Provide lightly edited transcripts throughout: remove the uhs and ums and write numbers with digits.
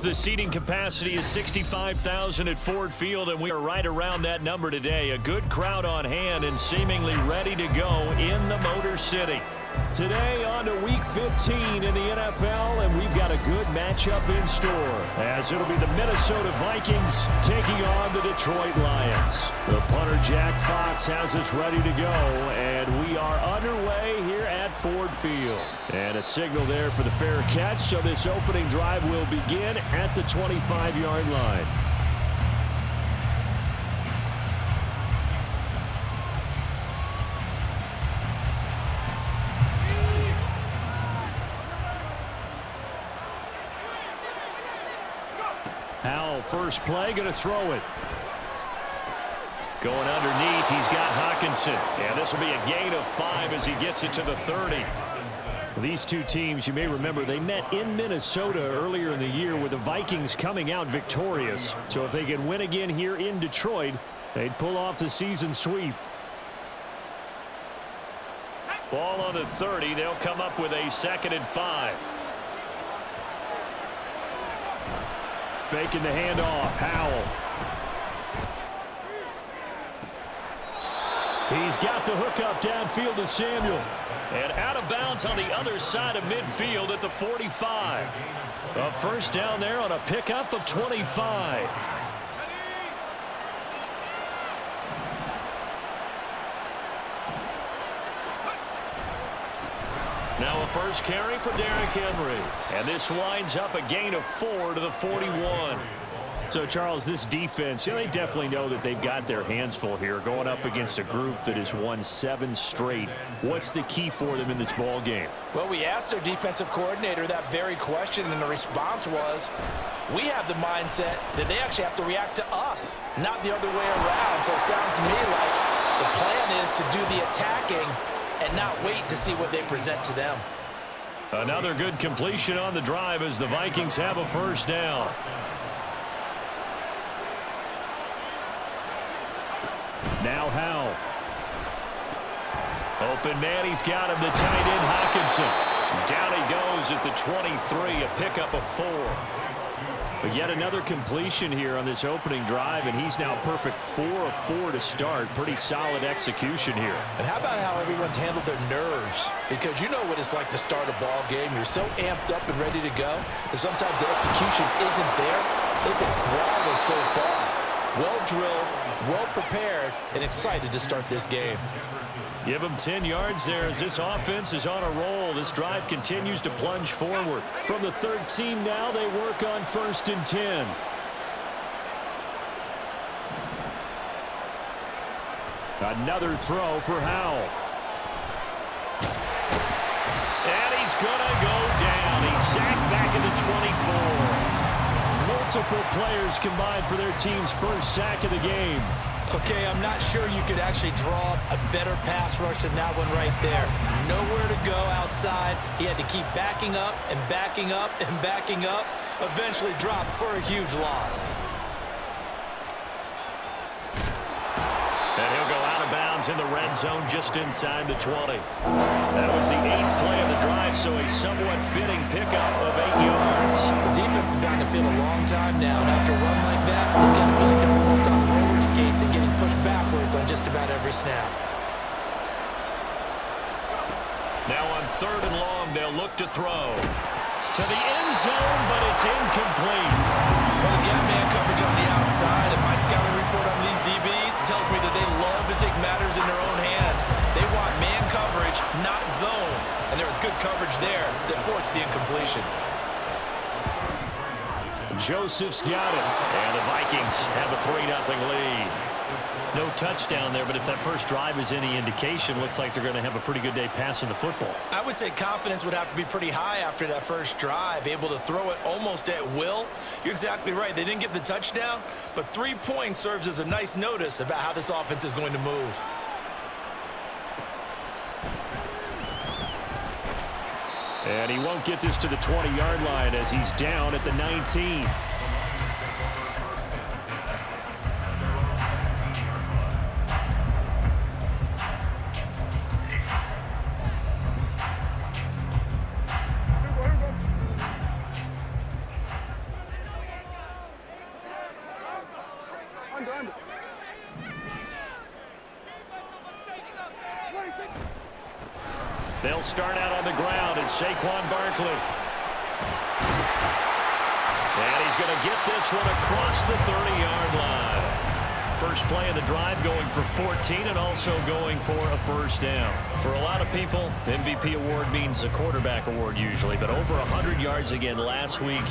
The seating capacity is 65,000 at Ford Field, and we are right around that number today. A good crowd on hand and seemingly ready to go in the Motor City. Today on to Week 15 in the NFL, and we've got a good matchup in store, as it'll be the Minnesota Vikings taking on the Detroit Lions. The punter, Jack Fox, has us ready to go, and we are underway here at Ford Field. And a signal there for the fair catch, so this opening drive will begin at the 25-yard line. Howell, first play, going to throw it. Going underneath, he's got Hockenson. And this will be a gain of 5 as he gets it to the 30. These two teams, you may remember, they met in Minnesota earlier in the year with the Vikings coming out victorious. So if they can win again here in Detroit, they'd pull off the season sweep. Ball on the 30. They'll come up with a 2nd and 5. Faking the handoff. Howell. He's got the hook up downfield to Samuel. And out of bounds on the other side of midfield at the 45. A first down there on a pickup of 25. Now a first carry for Derrick Henry. And this winds up a gain of 4 to the 41. So, Charles, this defense, they definitely know that they've got their hands full here going up against a group that has won 7 straight. What's the key for them in this ball game? Well, we asked their defensive coordinator that very question, and the response was, we have the mindset that they actually have to react to us, not the other way around. So it sounds to me like the plan is to do the attacking and not wait to see what they present to them. Another good completion on the drive as the Vikings have a first down. Now Howell. Open man, he's got him, the tight end Hockenson. Down he goes at the 23, a pickup of 4. But yet another completion here on this opening drive, and he's now perfect 4 of 4 to start. Pretty solid execution here. And how about how everyone's handled their nerves? Because you know what it's like to start a ball game. You're so amped up and ready to go, and sometimes the execution isn't there. They've been flawless so far. Well drilled, well prepared, and excited to start this game. Give them 10 yards there as this offense is on a roll. This drive continues to plunge forward. From the 13 now, they work on 1st and 10. Another throw for Howell. And he's going to go down. He's sacked back at the 24. Multiple players combined for their team's first sack of the game. Okay, I'm not sure you could actually draw a better pass rush than that one right there. Nowhere to go outside. He had to keep backing up and backing up and backing up. Eventually dropped for a huge loss. And he'll go out of bounds in the red zone just inside the 20. That was the 8th play of the drive, so a somewhat fitting pickup of 8 yards. The defense has been on the field a long time now, and after a run like that, they've got to feel like they're almost on roller skates and getting pushed backwards on just about every snap. Now on 3rd and long, they'll look to throw. To the end zone, but it's incomplete. Well, they've got man coverage on the outside, and my scouting report on these DBs tells me that they love to take matters in their own hands. They want man coverage, not zone. And there was good coverage there that forced the incompletion. Joseph's got it, and the Vikings have a 3-0 lead. No touchdown there, but if that first drive is any indication, looks like they're going to have a pretty good day passing the football. I would say confidence would have to be pretty high after that first drive, able to throw it almost at will. You're exactly right. They didn't get the touchdown, but 3 points serves as a nice notice about how this offense is going to move. And he won't get this to the 20-yard line as he's down at the 19. They'll start out on the ground, and Saquon Barkley. And he's going to get this one across the 30-yard line. First play of the drive going for 14 and also going for a first down. For a lot of people, MVP award means a quarterback award usually, but over 100 yards again last week.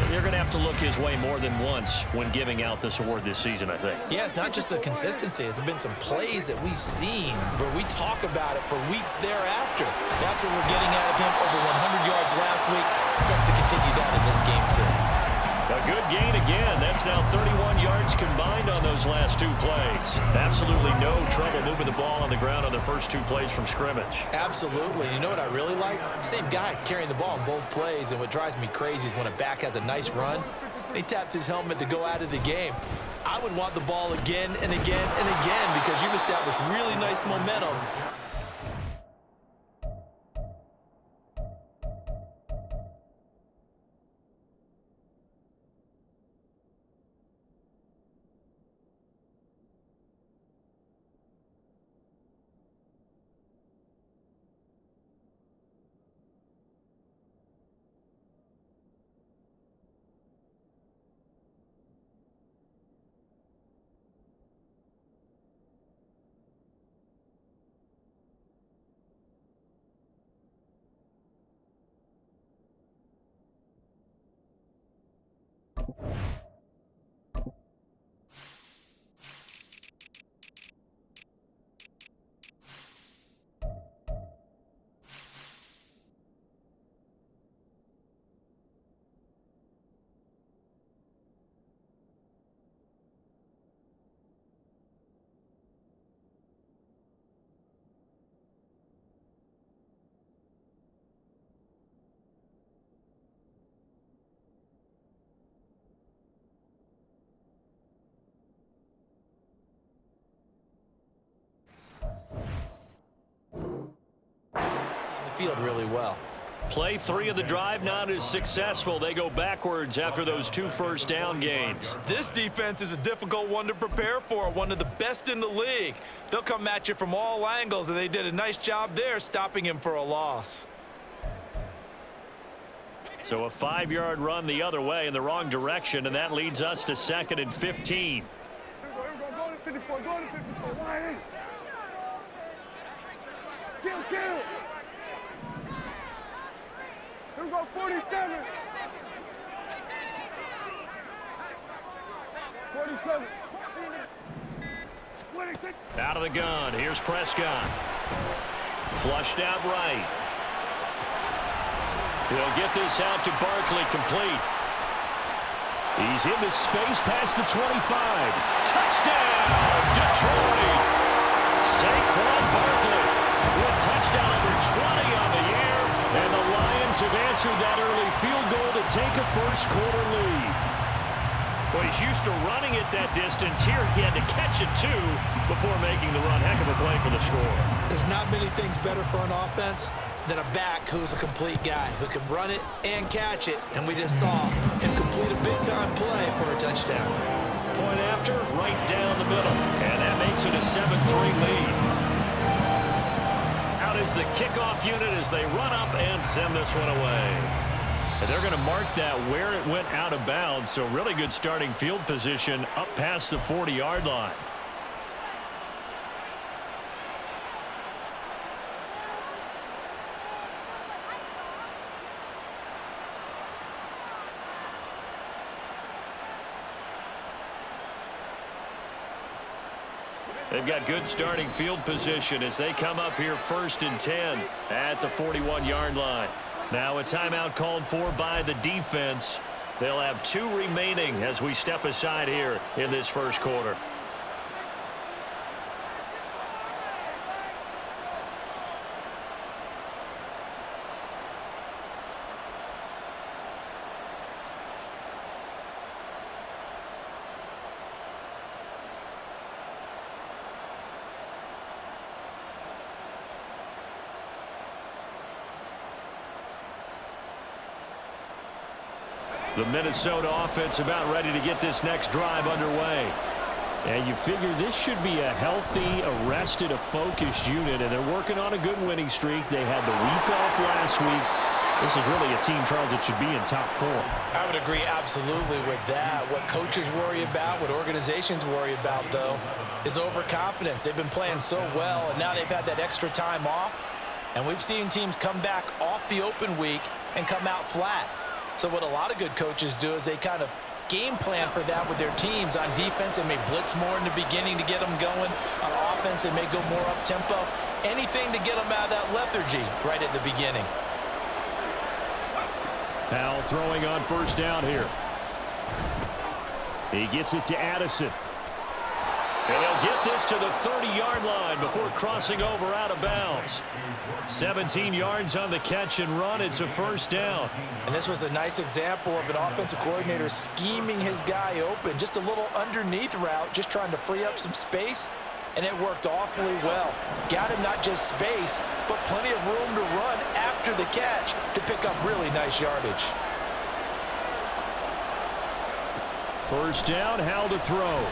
They're going to have to look his way more than once when giving out this award this season, I think. Yeah, it's not just the consistency. There's been some plays that we've seen where we talk about it for weeks thereafter. That's what we're getting out of him. Over 100 yards last week. Expects to continue that in this game, too. A good gain again. That's now 31 yards combined on those last two plays. Absolutely no trouble moving the ball on the ground on the first two plays from scrimmage. Absolutely. You know what I really like? Same guy carrying the ball in both plays, and what drives me crazy is when a back has a nice run, he taps his helmet to go out of the game. I would want the ball again and again and again because you've established really nice momentum. Field really well. Play 3 of the drive not as successful. They go backwards after those 2 first down gains. This defense is a difficult one to prepare for, one of the best in the league. They'll come at you from all angles, and they did a nice job there stopping him for a loss. So a 5-yard run the other way in the wrong direction, and that leads us to 2nd and 15. Kill. Here we go, 47. 47. Out of the gun. Here's Prescott. Flushed out right. He'll get this out to Barkley, complete. He's into space past the 25. Touchdown, Detroit. Saquon Barkley with touchdown number 20 on the year. And the Lions have answered that early field goal to take a first-quarter lead. Well, he's used to running it that distance. Here he had to catch it, too, before making the run. Heck of a play for the score. There's not many things better for an offense than a back who's a complete guy, who can run it and catch it. And we just saw him complete a big-time play for a touchdown. Point after, right down the middle. And that makes it a 7-3 lead. Out is the kickoff unit as they run up and send this one away. And they're going to mark that where it went out of bounds, so really good starting field position up past the 40-yard line. They've got good starting field position as they come up here 1st and 10 at the 41-yard line. Now a timeout called for by the defense. They'll have 2 remaining as we step aside here in this first quarter. The Minnesota offense about ready to get this next drive underway. And you figure this should be a healthy, arrested, a focused unit, and they're working on a good winning streak. They had the week off last week. This is really a team, Charles, that should be in top 4. I would agree absolutely with that. What coaches worry about, what organizations worry about, though, is overconfidence. They've been playing so well, and now they've had that extra time off. And we've seen teams come back off the open week and come out flat. So what a lot of good coaches do is they kind of game plan for that with their teams. On defense, they may blitz more in the beginning to get them going. On offense, they may go more up-tempo. Anything to get them out of that lethargy right at the beginning. Powell throwing on first down here. He gets it to Addison. And he'll get this to the 30-yard line before crossing over out of bounds. 17 yards on the catch and run. It's a first down. And this was a nice example of an offensive coordinator scheming his guy open. Just a little underneath route, just trying to free up some space. And it worked awfully well. Got him not just space, but plenty of room to run after the catch to pick up really nice yardage. First down, Howell to throw.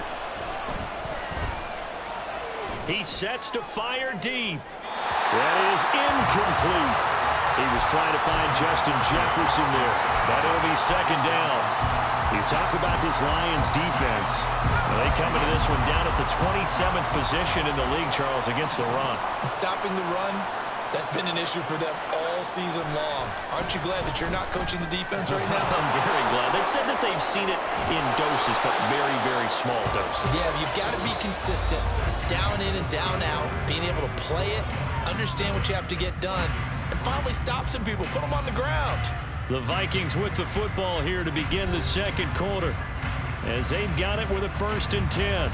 He sets to fire deep. That is incomplete. He was trying to find Justin Jefferson there, but it'll be second down. You talk about this Lions defense. Well, they come into this one down at the 27th position in the league, Charles, against the run. And stopping the run, that's been an issue for them all season long. Aren't you glad that you're not coaching the defense right now? I'm very glad. They said that they've seen it in doses, but very, very small doses. Yeah, you've got to be consistent. It's down in and down out, being able to play it, understand what you have to get done, and finally stop some people, put them on the ground. The Vikings with the football here to begin the second quarter, as they've got it with a 1st and 10.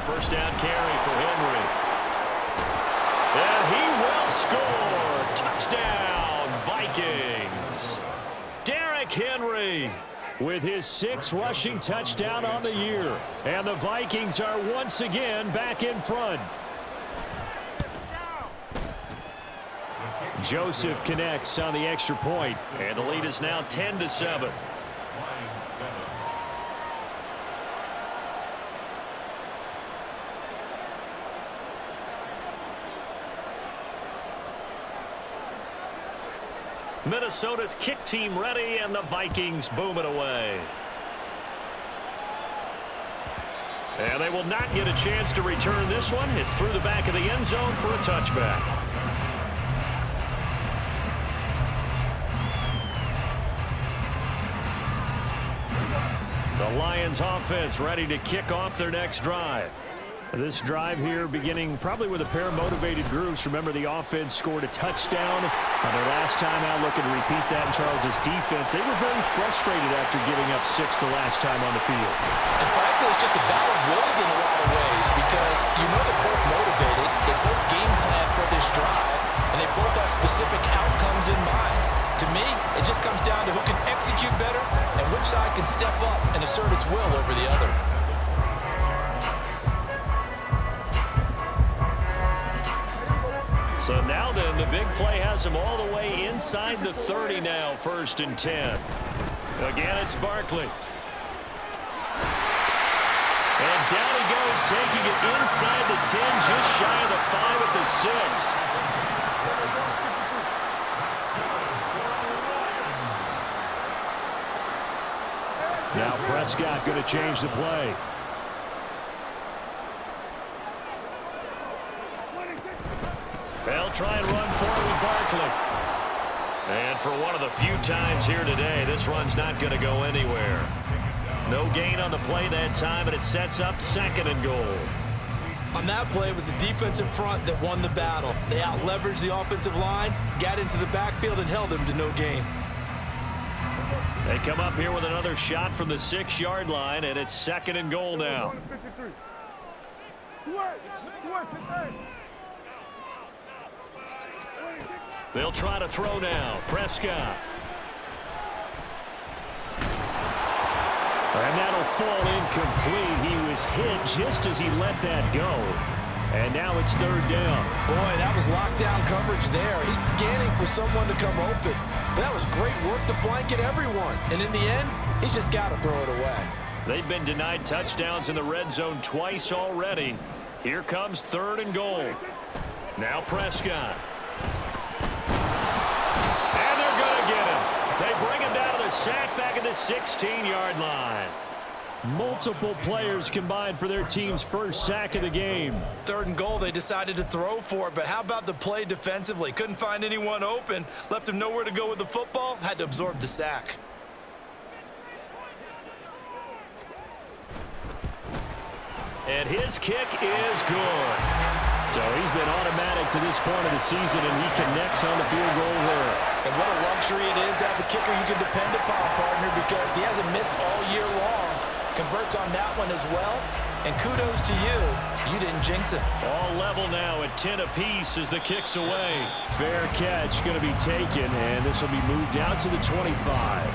First down carry for Henry. And he will score. Touchdown, Vikings. Derrick Henry with his 6th rushing touchdown on the year. And the Vikings are once again back in front. Joseph connects on the extra point. And the lead is now 10-7. Minnesota's kick team ready, and the Vikings boom it away. And they will not get a chance to return this one. It's through the back of the end zone for a touchback. The Lions offense ready to kick off their next drive. This drive here beginning probably with a pair of motivated groups. Remember, the offense scored a touchdown on their last time out. Looking to repeat that in Charles's defense. They were very frustrated after giving up 6 the last time on the field. And frankly, it's just a battle of wills in a lot of ways because you know they're both motivated. They both game plan for this drive, and they both have specific outcomes in mind. To me, it just comes down to who can execute better and which side can step up and assert its will over the other. So now then, the big play has him all the way inside the 30 now, 1st and 10. Again, it's Barkley. And down he goes, taking it inside the 10, just shy of the 5 at the 6. Now Prescott going to change the play. They'll try and run forward with Barkley. And for one of the few times here today, this run's not going to go anywhere. No gain on the play that time, and it sets up 2nd and goal. On that play, it was the defensive front that won the battle. They out-leveraged the offensive line, got into the backfield, and held them to no gain. They come up here with another shot from the 6-yard line, and it's 2nd and goal now. They'll try to throw now. Prescott. And that'll fall incomplete. He was hit just as he let that go. And now it's third down. Boy, that was lockdown coverage there. He's scanning for someone to come open. But that was great work to blanket everyone. And in the end, he's just got to throw it away. They've been denied touchdowns in the red zone twice already. Here comes third and goal. Now Prescott. And they're going to get him. They bring him down to the sack back at the 16-yard line. Multiple players combined for their team's first sack of the game. Third and goal, they decided to throw for it, but how about the play defensively? Couldn't find anyone open, left him nowhere to go with the football, had to absorb the sack. And his kick is good. So he's been automatic to this point of the season, and he connects on the field goal there. And what a luxury it is to have a kicker you can depend upon, partner, because he hasn't missed all year long. Converts on that one as well. And kudos to you. You didn't jinx him. All level now at 10 apiece as the kick's away. Fair catch going to be taken, and this will be moved out to the 25.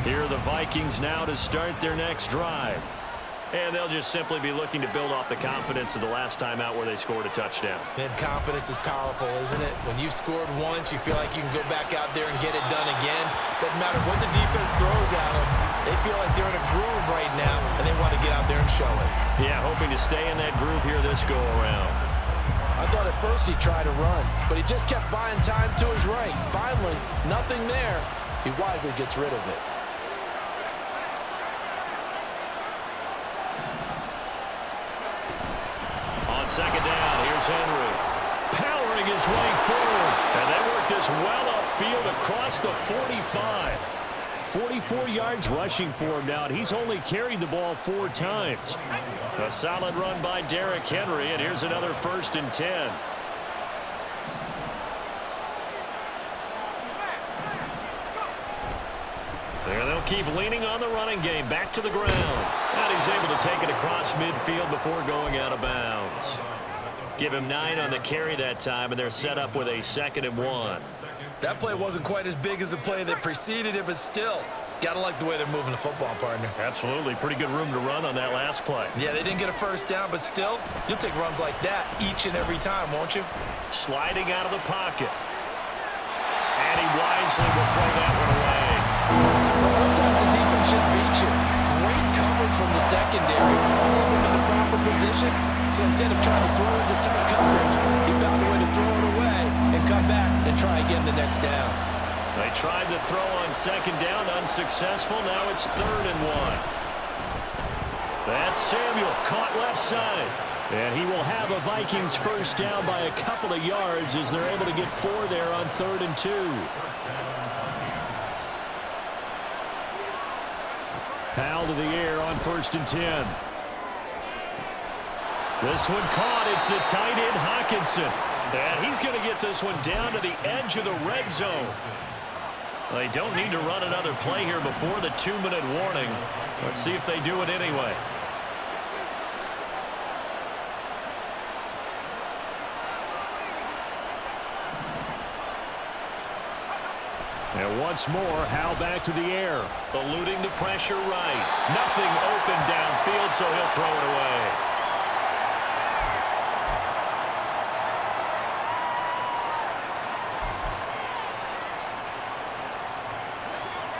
Here are the Vikings now to start their next drive. And they'll just simply be looking to build off the confidence of the last time out where they scored a touchdown. And confidence is powerful, isn't it? When you've scored once, you feel like you can go back out there and get it done again. Doesn't matter what the defense throws at them. They feel like they're in a groove right now, and they want to get out there and show it. Yeah, hoping to stay in that groove here this go-around. I thought at first he tried to run, but he just kept buying time to his right. Finally, nothing there. He wisely gets rid of it. On second down, here's Henry. Powering his way forward. And they work this well upfield across the 45. 44 yards rushing for him now, and he's only carried the ball 4 times. A solid run by Derrick Henry, and here's another 1st and 10. There they'll keep leaning on the running game. Back to the ground. And he's able to take it across midfield before going out of bounds. Give him 9 on the carry that time, and they're set up with a 2nd and 1. That play wasn't quite as big as the play that preceded it, but still, got to like the way they're moving the football, partner. Absolutely. Pretty good room to run on that last play. Yeah, they didn't get a first down, but still, you'll take runs like that each and every time, won't you? Sliding out of the pocket. And he wisely will throw that one away. Sometimes the defense just beats you. Great coverage from the secondary. All of them in the proper position. So instead of trying to throw into tight coverage, he found a way to throw it away and come back and try again the next down. They tried to throw on 2nd down, unsuccessful. Now it's 3rd and 1. That's Samuel, caught left side. And he will have a Vikings first down by a couple of yards as they're able to get 4 there on 3rd and 2. Powell to the air on 1st and 10. This one caught. It's the tight end, Hockenson. And he's going to get this one down to the edge of the red zone. They don't need to run another play here before the 2-minute warning. Let's see if they do it anyway. And once more, Howell back to the air. Eluding the pressure right. Nothing open downfield, so he'll throw it away.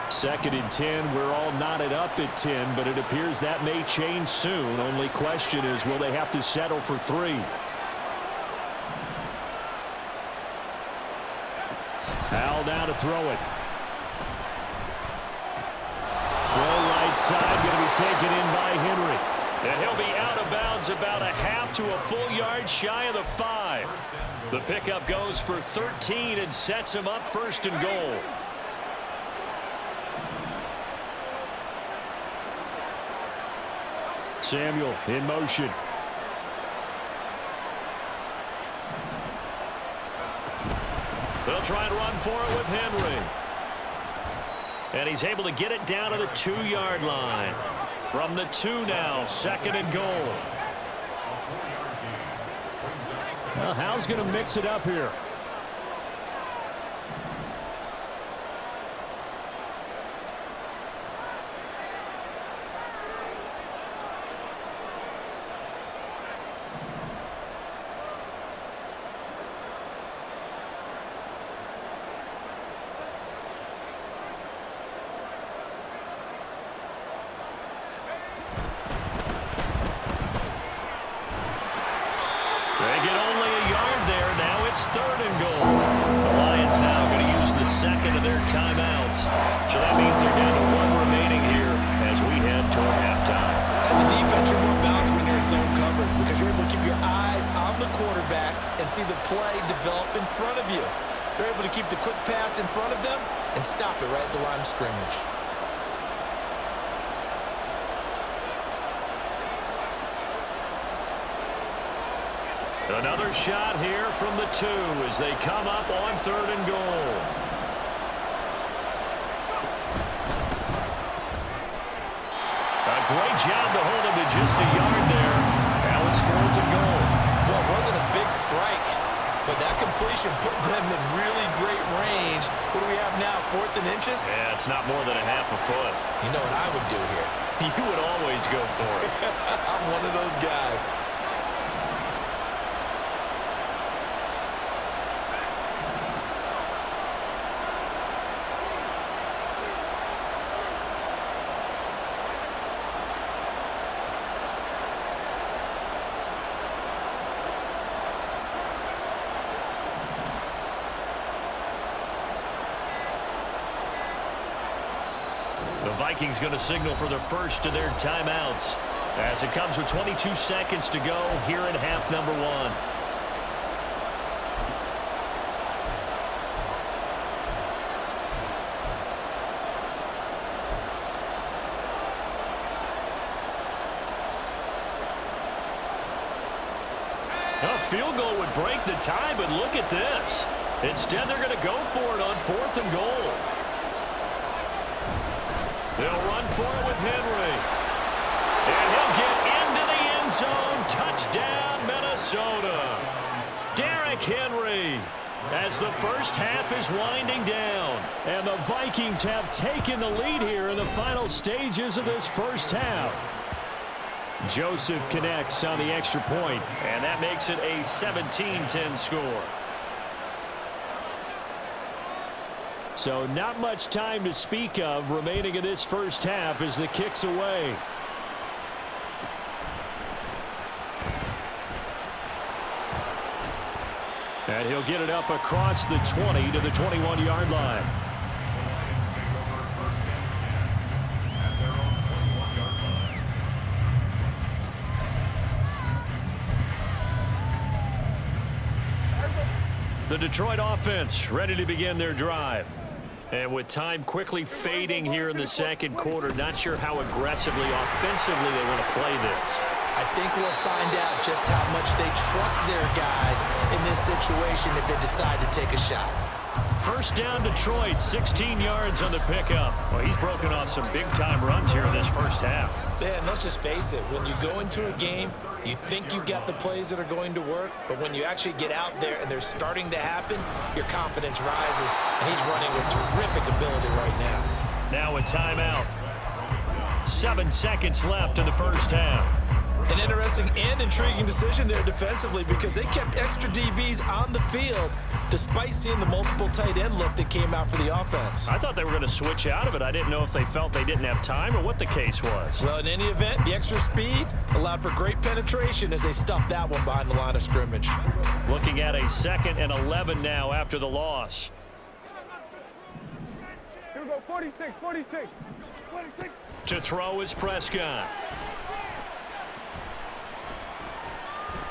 Second and 10. We're all knotted up at 10, but it appears that may change soon. Only question is, will they have to settle for 3? Howell now to throw it. Throw right side, going to be taken in by Henry. And he'll be out of bounds about a half to a full yard shy of the 5. The pickup goes for 13 and sets him up 1st and goal. Samuel in motion. They'll try and run for it with Henry. And he's able to get it down to the 2-yard line. From the 2 now, 2nd and goal. Well, Hal's going to mix it up here. They get only a yard there. Now it's 3rd and goal. The Lions now going to use the second of their timeouts. So that means they're down to 1 remaining here as we head toward halftime. As a defense, you're more balanced when you're in zone coverage because you're able to keep your eyes on the quarterback and see the play develop in front of you. They're able to keep the quick pass in front of them and stop it right at the line of scrimmage. Another shot here from the 2 as they come up on 3rd and goal. A great job to hold him to just a yard there. Now it's 4th and goal. Well, it wasn't a big strike, but that completion put them in really great range. What do we have now, 4th and inches? Yeah, it's not more than a half a foot. You know what I would do here? You would always go for it. I'm one of those guys. The Vikings going to signal for the first of their timeouts as it comes with 22 seconds to go here in half number 1. A field goal would break the tie, but look at this. Instead, they're going to go for it on 4th and goal. They'll run for it with Henry. And he'll get into the end zone. Touchdown, Minnesota. Derrick Henry as the first half is winding down. And the Vikings have taken the lead here in the final stages of this first half. Joseph connects on the extra point, and that makes it a 17-10 score. So not much time to speak of remaining in this first half as the kick's away. And he'll get it up across the 20 to the 21-yard line. The Detroit offense ready to begin their drive. And with time quickly fading here in the second quarter, not sure how aggressively, offensively they want to play this. I think we'll find out just how much they trust their guys in this situation if they decide to take a shot. First down, Detroit, 16 yards on the pickup. Well, he's broken off some big-time runs here in this first half. Yeah, and let's just face it. When you go into a game, you think you've got the plays that are going to work, but when you actually get out there and they're starting to happen, your confidence rises, and he's running with terrific ability right now. Now a timeout. 7 seconds left in the first half. An interesting and intriguing decision there defensively because they kept extra DBs on the field despite seeing the multiple tight end look that came out for the offense. I thought they were going to switch out of it. I didn't know if they felt they didn't have time or what the case was. Well, in any event, the extra speed allowed for great penetration as they stuffed that one behind the line of scrimmage. Looking at a 2nd and 11 now after the loss. Here we go, 46, 46, 46. To throw is Prescott.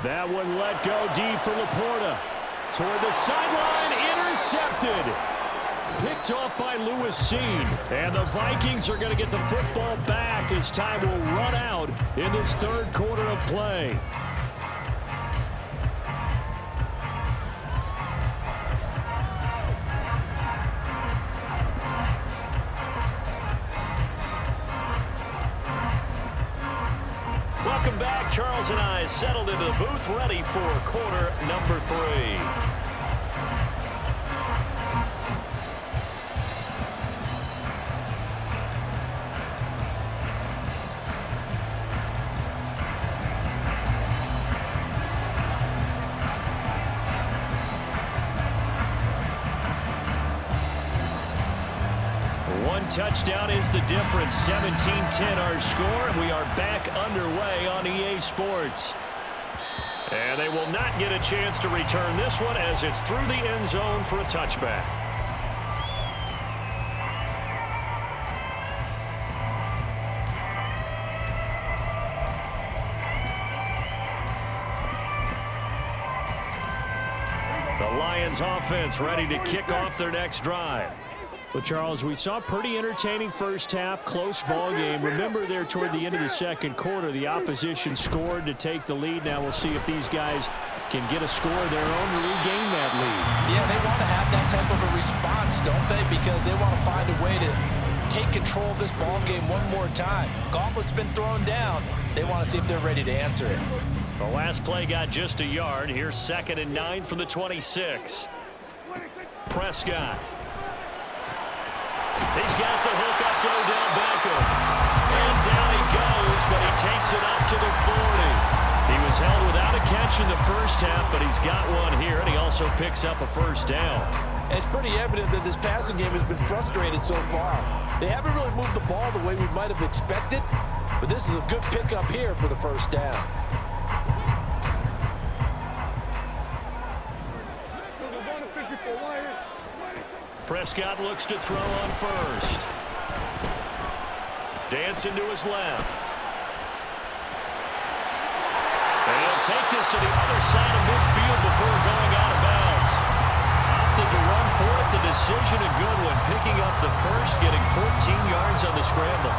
That one let go deep for Laporta. Toward the sideline, intercepted. Picked off by Lewis Seen. And the Vikings are going to get the football back as time will run out in this third quarter of play. Welcome back. Charles and I settled into the booth, ready for quarter number 3. One touchdown is the difference. 17-10 our score, and we are back underway on EA Sports. And they will not get a chance to return this one as it's through the end zone for a touchback. The Lions offense ready to kick off their next drive. Well, Charles, we saw a pretty entertaining first half, close ball game. Remember there toward the end of the second quarter, the opposition scored to take the lead. Now we'll see if these guys can get a score of their own to regain that lead. Yeah, they want to have that type of a response, don't they? Because they want to find a way to take control of this ball game one more time. Gauntlet's been thrown down. They want to see if they're ready to answer it. The last play got just a yard. Here's 2nd and 9 from the 26. Prescott. He's got the hook up to Odell Beckham. And down he goes, but he takes it up to the 40. He was held without a catch in the first half, but he's got one here, and he also picks up a first down. And it's pretty evident that this passing game has been frustrated so far. They haven't really moved the ball the way we might have expected, but this is a good pickup here for the first down. Prescott looks to throw on first. Dancing to his left. And he'll take this to the other side of midfield before going out of bounds. Opted to run for it. The decision a good one. Picking up the first, getting 14 yards on the scramble.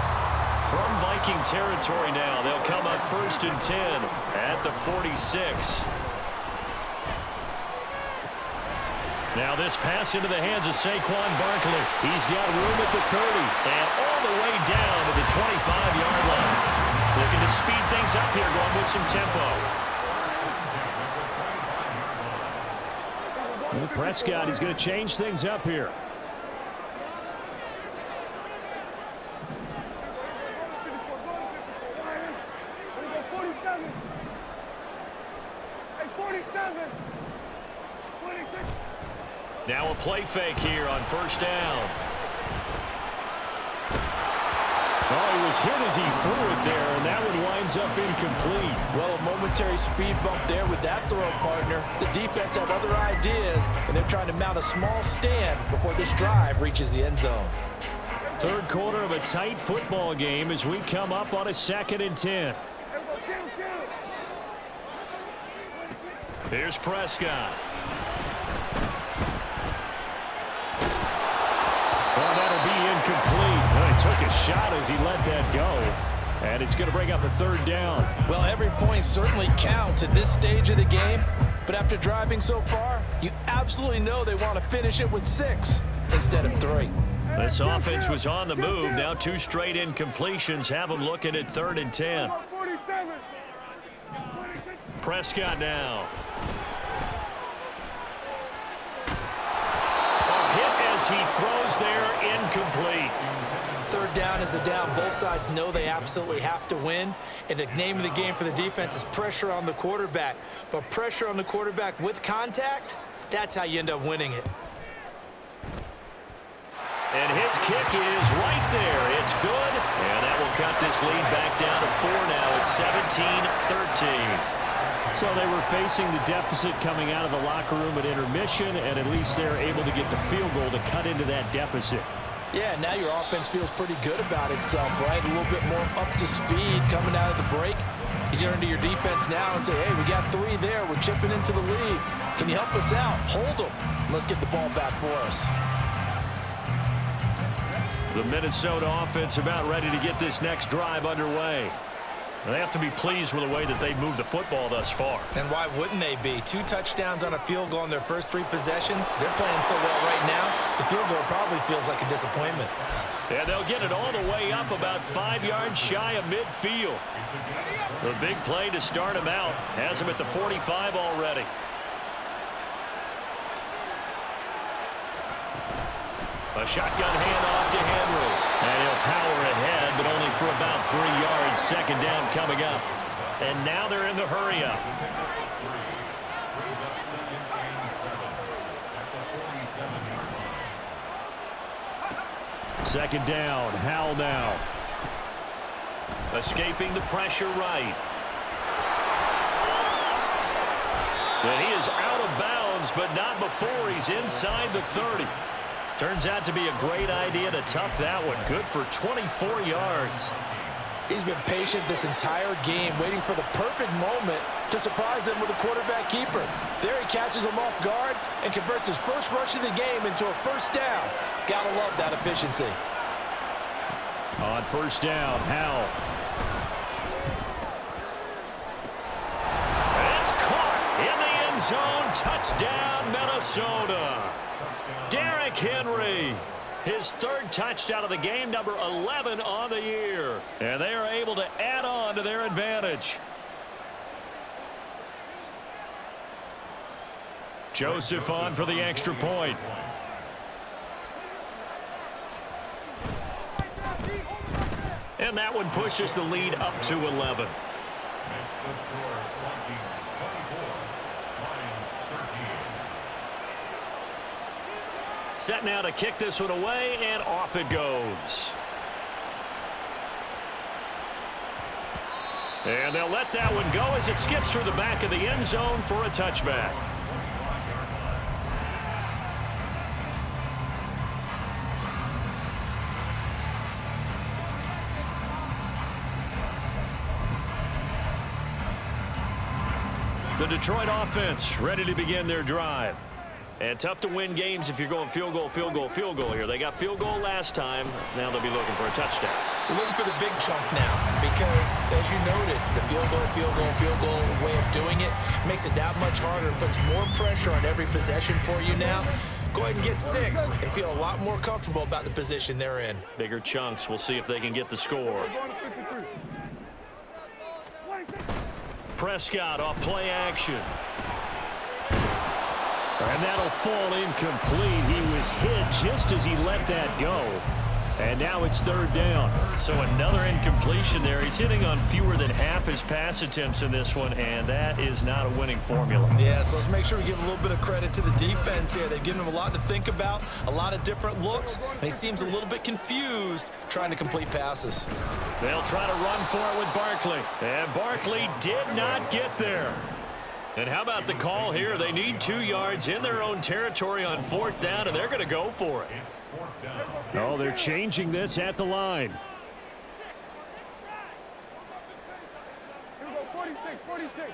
From Viking territory now, they'll come up 1st and 10 at the 46. Now this pass into the hands of Saquon Barkley. He's got room at the 30 and all the way down to the 25-yard line. Looking to speed things up here, going with some tempo. Well, Prescott, he's going to change things up here. Now a play fake here on first down. Oh, he was hit as he threw it there, and that one winds up incomplete. Well, a momentary speed bump there with that throw, partner. The defense have other ideas, and they're trying to mount a small stand before this drive reaches the end zone. Third quarter of a tight football game as we come up on a 2nd and 10. Here's Prescott. Well, that'll be incomplete. Well, he took a shot as he let that go. And it's going to bring up a 3rd down. Well, every point certainly counts at this stage of the game. But after driving so far, you absolutely know they want to finish it with 6 instead of 3. This offense was on the move. Now 2 straight incompletions have them looking at 3rd and 10. Prescott now. He throws there, incomplete. 3rd down is the down. Both sides know they absolutely have to win. And the name of the game for the defense is pressure on the quarterback. But pressure on the quarterback with contact, that's how you end up winning it. And his kick is right there. It's good. And that will cut this lead back down to 4 now. It's 17-13. So they were facing the deficit coming out of the locker room at intermission, and at least they're able to get the field goal to cut into that deficit. Yeah, now your offense feels pretty good about itself, right? A little bit more up to speed coming out of the break. You turn to your defense now and say, hey, we got 3 there. We're chipping into the lead. Can you help us out? Hold them. Let's get the ball back for us. The Minnesota offense about ready to get this next drive underway. They have to be pleased with the way that they've moved the football thus far. And why wouldn't they be? 2 touchdowns on a field goal in their first 3 possessions. They're playing so well right now, the field goal probably feels like a disappointment. And they'll get it all the way up about 5 yards shy of midfield. The big play to start him out has him at the 45 already. A shotgun handoff to Henry. And he'll power ahead, but only for about 3 yards. Second down coming up. And now they're in the hurry-up. Second down, Howell now. Escaping the pressure right. And he is out of bounds, but not before he's inside the 30. Turns out to be a great idea to tuck that one. Good for 24 yards. He's been patient this entire game, waiting for the perfect moment to surprise them with a quarterback keeper. There he catches him off guard and converts his first rush of the game into a first down. Gotta love that efficiency. On first down, Howell. It's caught in the end zone. Touchdown, Minnesota. Derrick Henry. His third touchdown of the game, number 11 on the year. And they are able to add on to their advantage. Joseph on for the extra point. And that one pushes the lead up to 11. Set now to kick this one away, and off it goes. And they'll let that one go as it skips through the back of the end zone for a touchback. The Detroit offense ready to begin their drive. And tough to win games if you're going field goal, field goal, field goal here. They got field goal last time. Now they'll be looking for a touchdown. They're looking for the big chunk now because, as you noted, the field goal way of doing it makes it that much harder and puts more pressure on every possession for you now. Go ahead and get 6 and feel a lot more comfortable about the position they're in. Bigger chunks. We'll see if they can get the score. Prescott off play action. And that'll fall incomplete. He was hit just as he let that go. And now it's third down. So another incompletion there. He's hitting on fewer than half his pass attempts in this one, and that is not a winning formula. Yeah, so let's make sure we give a little bit of credit to the defense here. They've given him a lot to think about, a lot of different looks, and he seems a little bit confused trying to complete passes. They'll try to run for it with Barkley. And Barkley did not get there. And how about the call here? They need 2 yards in their own territory on fourth down, and they're going to go for it. Oh, they're changing this at the line. Here we go, 46, 46.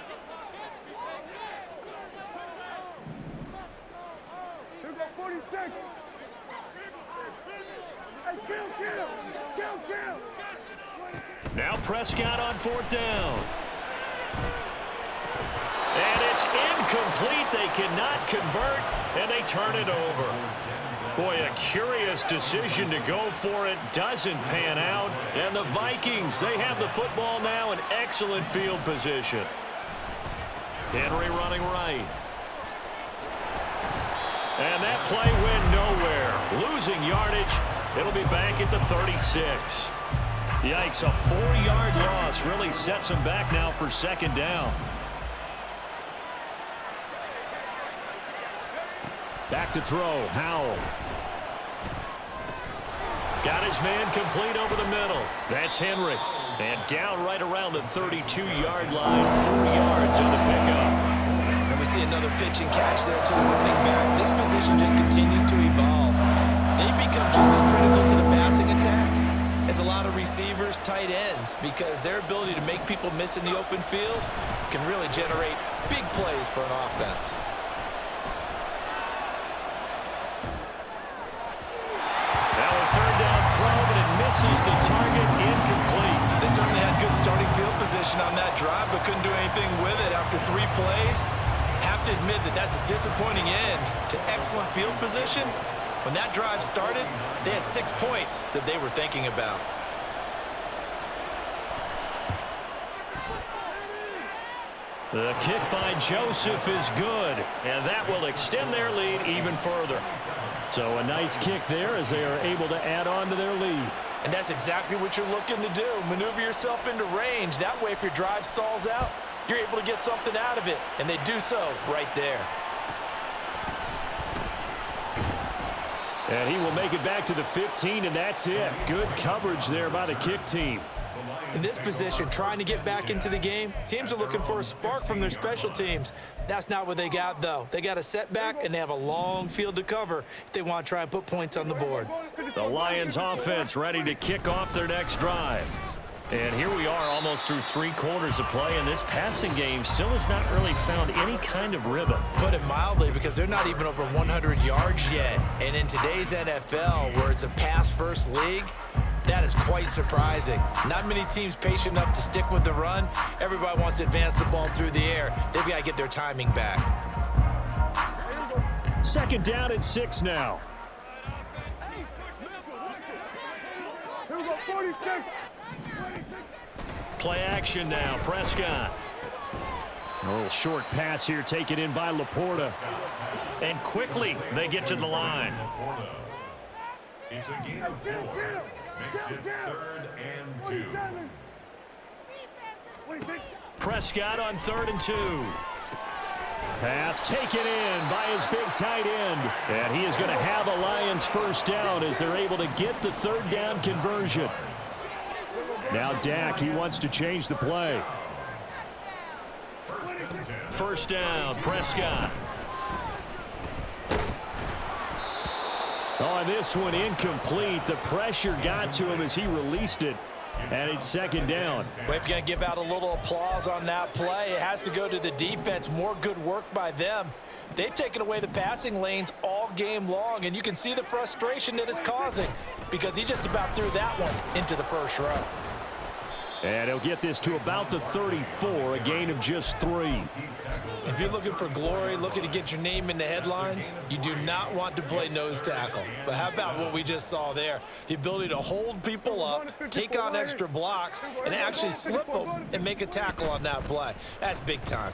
Here we go, 46. Hey, kill. Now Prescott on fourth down. And it's incomplete. They cannot convert, and they turn it over. Boy, a curious decision to go for it. Doesn't pan out. And the Vikings, they have the football now in excellent field position. Henry running right. And that play went nowhere. Losing yardage. It'll be back at the 36. Yikes, a 4-yard loss really sets them back now for second down. Back to throw, Howell. Got his man complete over the middle. That's Henry. And down right around the 32-yard line, 4 yards on the pickup. And we see another pitch and catch there to the running back. This position just continues to evolve. They become just as critical to the passing attack as a lot of receivers, tight ends, because their ability to make people miss in the open field can really generate big plays for an offense. Misses the target, incomplete. They certainly had good starting field position on that drive, but couldn't do anything with it after 3 plays. Have to admit that that's a disappointing end to excellent field position When that drive started, they had 6 points that they were thinking about. The kick by Joseph is good, and that will extend their lead even further. So a nice kick there as they are able to add on to their lead. And that's exactly what you're looking to do. Maneuver yourself into range. That way, if your drive stalls out, you're able to get something out of it. And they do so right there. And he will make it back to the 15, and that's it. Good coverage there by the kick team. In this position, trying to get back into the game, teams are looking for a spark from their special teams. That's not what they got, though. They got a setback, and they have a long field to cover if they want to try and put points on the board. The Lions offense ready to kick off their next drive. And here we are almost through 3 quarters of play, and this passing game still has not really found any kind of rhythm. Put it mildly, because they're not even over 100 yards yet. And in today's NFL, where it's a pass-first league, that is quite surprising. Not many teams patient enough to stick with the run. Everybody wants to advance the ball through the air. They've got to get their timing back. 2nd down and 6 now. Here we go, 46. Play action now, Prescott. A little short pass here taken in by Laporta. And quickly they get to the line. It's a gain of 4. Makes it 3rd and 2. Prescott on 3rd and 2. Pass taken in by his big tight end. And he is going to have a Lions first down as they're able to get the 3rd down conversion. Now Dak, he wants to change the play. 1st down, Prescott. On this one, incomplete. The pressure got to him as he released it. And it's 2nd down. But if you're going to give out a little applause on that play, it has to go to the defense. More good work by them. They've taken away the passing lanes all game long, and you can see the frustration that it's causing because he just about threw that one into the first row. And he'll get this to about the 34, a gain of just 3. If you're looking for glory, looking to get your name in the headlines, you do not want to play nose tackle. But how about what we just saw there? The ability to hold people up, take on extra blocks, and actually slip them and make a tackle on that play. That's big time.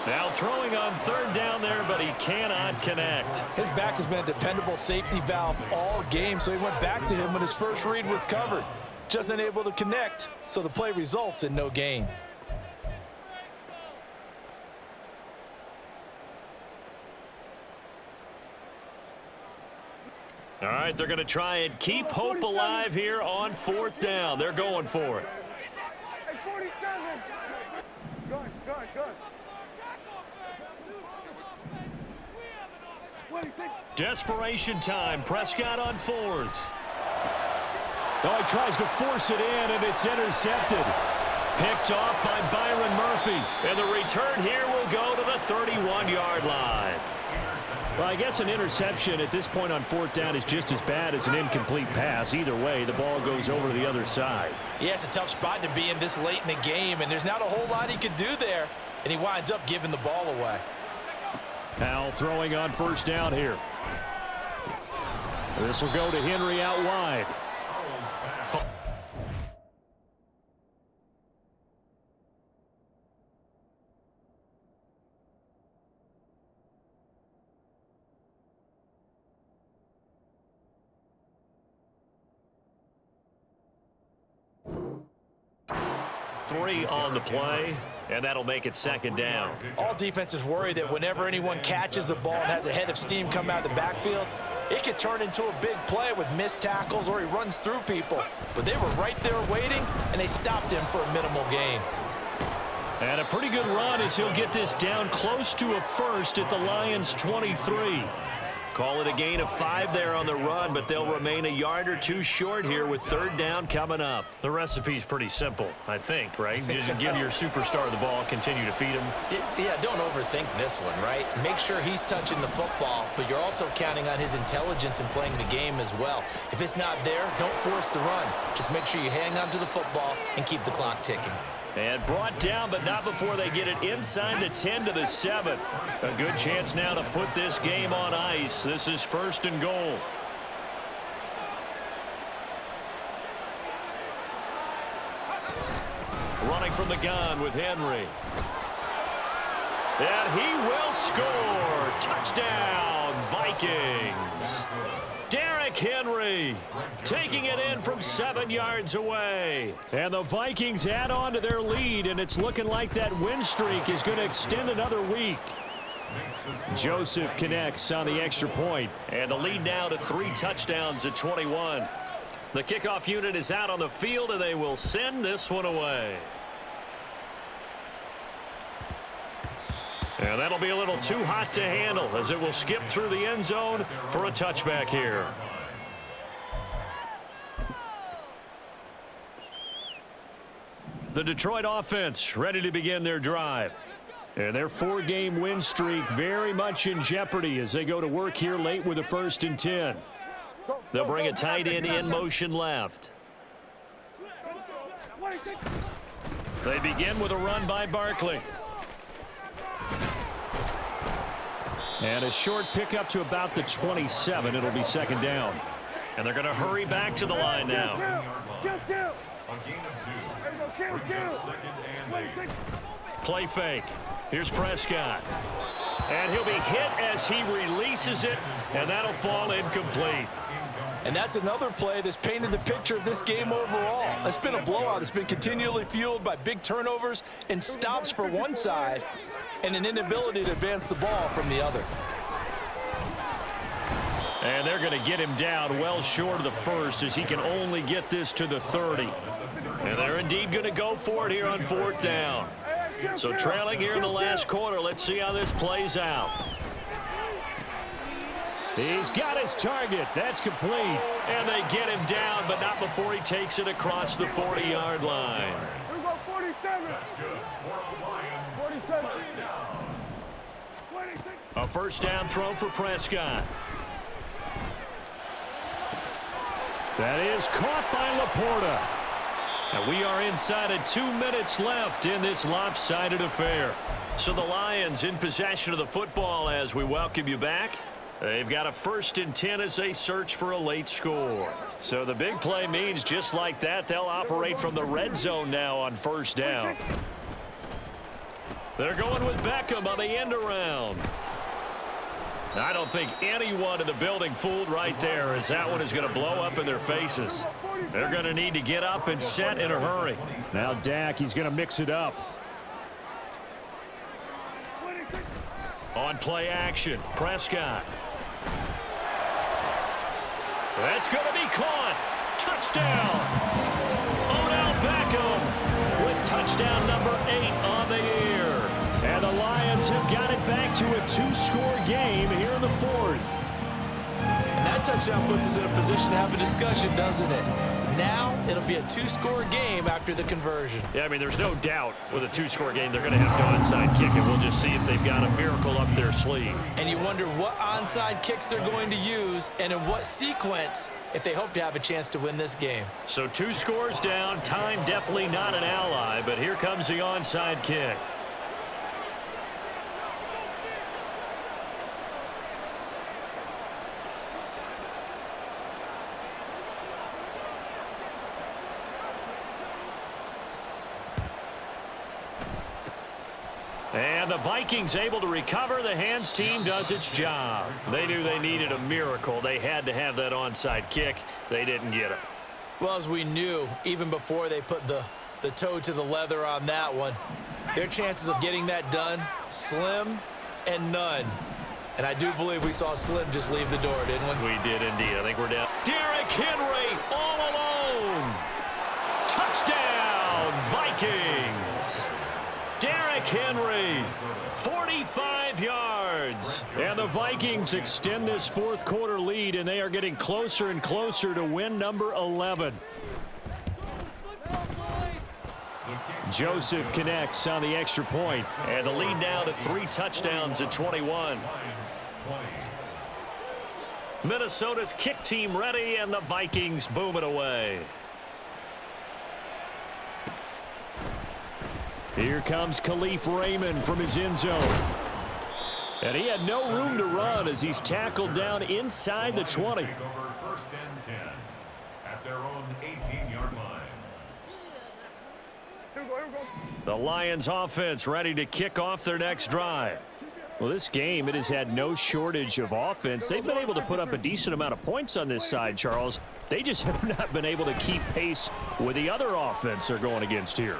Now throwing on 3rd down there, but he cannot connect. His back has been a dependable safety valve all game, so he went back to him when his first read was covered. Just unable to connect, so the play results in no gain. All right, they're going to try and keep hope alive here on 4th down. They're going for it. Hey, 47. Good. 26. Desperation time. Prescott on 4th. Oh, he tries to force it in, and it's intercepted. Picked off by Byron Murphy. And the return here will go to the 31-yard line. Well, I guess an interception at this point on 4th down is just as bad as an incomplete pass. Either way, the ball goes over to the other side. Yeah, it's a tough spot to be in this late in the game, and there's not a whole lot he could do there, and he winds up giving the ball away. Now throwing on 1st down here. This will go to Henry out wide. Three on the play, and that'll make it 2nd down. All defenses worry that whenever anyone catches the ball and has a head of steam come out of the backfield, it could turn into a big play with missed tackles or he runs through people. But they were right there waiting, and they stopped him for a minimal gain. And a pretty good run as he'll get this down close to a first at the Lions' 23. Call it a gain of 5 there on the run, but they'll remain a yard or 2 short here with 3rd down coming up. The recipe's pretty simple, I think, right? Just give your superstar the ball, continue to feed him. Yeah, don't overthink this one, right? Make sure he's touching the football, but you're also counting on his intelligence in playing the game as well. If it's not there, don't force the run. Just make sure you hang on to the football and keep the clock ticking. And brought down, but not before they get it inside the 10 to the 7. A good chance now to put this game on ice. This is 1st and goal. Running from the gun with Henry. And he will score. Touchdown, Vikings. Derrick Henry taking it in from 7 yards away. And the Vikings add on to their lead, and it's looking like that win streak is going to extend another week. Joseph connects on the extra point. And the lead now to 3 touchdowns at 21. The kickoff unit is out on the field, and they will send this one away. And that'll be a little too hot to handle as it will skip through the end zone for a touchback here. The Detroit offense ready to begin their drive. And their 4-game win streak very much in jeopardy as they go to work here late with a 1st and 10. They'll bring a tight end in motion left. They begin with a run by Barkley. And a short pickup to about the 27. It'll be 2nd down. And they're going to hurry back to the line now. Play fake. Here's Prescott. And he'll be hit as he releases it, and that'll fall incomplete. And that's another play that's painted the picture of this game overall. It's been a blowout. It's been continually fueled by big turnovers and stops for one side and an inability to advance the ball from the other. And they're going to get him down well short of the 1st as he can only get this to the 30. And they're indeed going to go for it here on 4th down. So trailing here in the last quarter. Let's see how this plays out. He's got his target. That's complete. And they get him down, but not before he takes it across the 40-yard line. Here we go, 47. That's good. For the Lions. 47. First down. 26. A 1st down throw for Prescott. That is caught by Laporta. And we are inside of 2 minutes left in this lopsided affair. So the Lions in possession of the football as we welcome you back. They've got a 1st and 10 as they search for a late score. So the big play means just like that, they'll operate from the red zone now on 1st down. They're going with Beckham on the end around. I don't think anyone in the building fooled right there as that one is going to blow up in their faces. They're going to need to get up and set in a hurry. Now Dak, he's going to mix it up. On play action, Prescott. That's going to be caught. Touchdown. Odell Beckham with touchdown number 8 on the year. And the Lions have got it back to a 2-score game here in the 4th. And that touchdown puts us in a position to have a discussion, doesn't it? Now it'll be a 2-score game after the conversion. Yeah, I mean, there's no doubt with a 2-score game they're going to have no onside kick, and we'll just see if they've got a miracle up their sleeve. And you wonder what onside kicks they're going to use and in what sequence if they hope to have a chance to win this game. So 2 scores down, time definitely not an ally, but here comes the onside kick. And the Vikings able to recover. The hands team does its job. They knew they needed a miracle. They had to have that onside kick. They didn't get it. Well, as we knew, even before they put the toe to the leather on that one, their chances of getting that done, slim and none. And I do believe we saw Slim just leave the door, didn't we? We did indeed. I think we're down. Derrick Henry all alone. Touchdown, Vikings. Derrick Henry, 45 yards. And the Vikings extend this 4th quarter lead, and they are getting closer and closer to win number 11. Joseph connects on the extra point. And the lead now to 3 touchdowns at 21. Minnesota's kick team ready, and the Vikings boom it away. Here comes Khalif Raymond from his end zone. And he had no room to run as he's tackled down inside the 20. Take over first and 10 at their own 18-yard line. Here we go, here we go. The Lions offense ready to kick off their next drive. Well, this game, it has had no shortage of offense. They've been able to put up a decent amount of points on this side, Charles. They just have not been able to keep pace with the other offense they're going against here.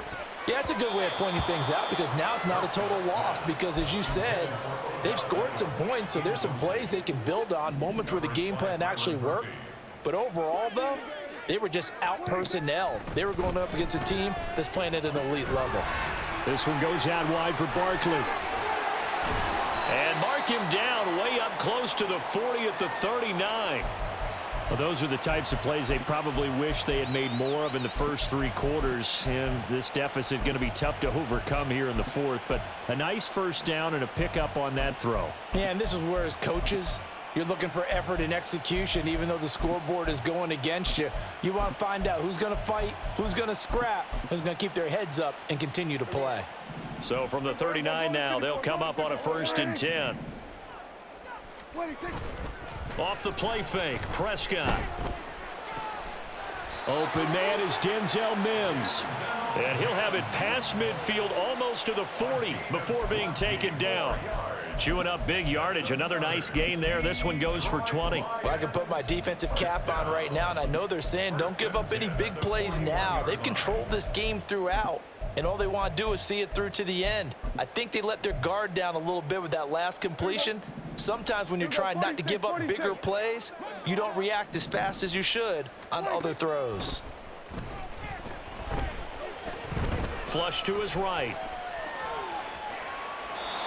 Yeah, it's a good way of pointing things out because now it's not a total loss because, as you said, they've scored some points, so there's some plays they can build on, moments where the game plan actually worked. But overall, though, they were just out-personnel. They were going up against a team that's playing at an elite level. This one goes out wide for Barkley. And mark him down way up close to the 40 at the 39. Well, those are the types of plays they probably wish they had made more of in the first 3 quarters. And this deficit going to be tough to overcome here in the 4th. But a nice first down and a pickup on that throw. Yeah, and this is where, as coaches, you're looking for effort and execution. Even though the scoreboard is going against you, you want to find out who's going to fight, who's going to scrap, who's going to keep their heads up and continue to play. So from the 39 now, they'll come up on a 1st and 10. Off the play fake, Prescott. Open man is Denzel Mims. And he'll have it past midfield almost to the 40 before being taken down. Chewing up big yardage. Another nice gain there. This one goes for 20. Well, I can put my defensive cap on right now, and I know they're saying don't give up any big plays now. They've controlled this game throughout, and all they want to do is see it through to the end. I think they let their guard down a little bit with that last completion. Sometimes when you're trying not to give up bigger plays, you don't react as fast as you should on other throws. Flush to his right.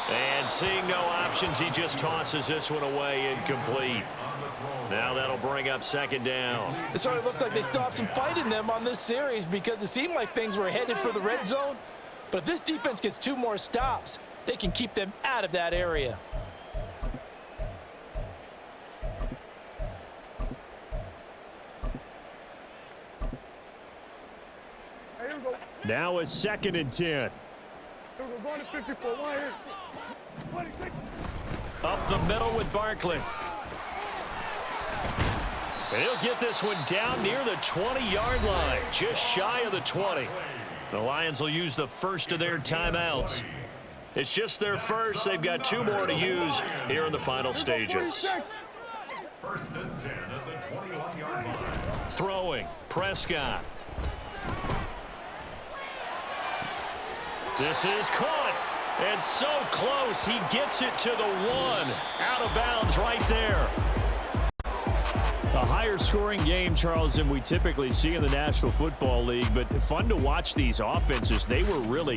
And seeing no options, he just tosses this one away incomplete. Now that'll bring up 2nd down. It sort of looks like they still have some fight in them on this series because it seemed like things were headed for the red zone. But if this defense gets 2 more stops, they can keep them out of that area. Hey, here we go. Now a 2nd and 10. Here we go, going to 54, one here. 26. Up the middle with Barkley. And he'll get this one down near the 20-yard line, just shy of the 20. The Lions will use the first of their timeouts. It's just their first. They've got 2 more to use here in the final stages. 1st and 10 at the 21-yard line. Throwing, Prescott. This is caught. And so close, he gets it to the 1. Out of bounds right there. A higher scoring game, Charles, than we typically see in the National Football League, but fun to watch these offenses. They were really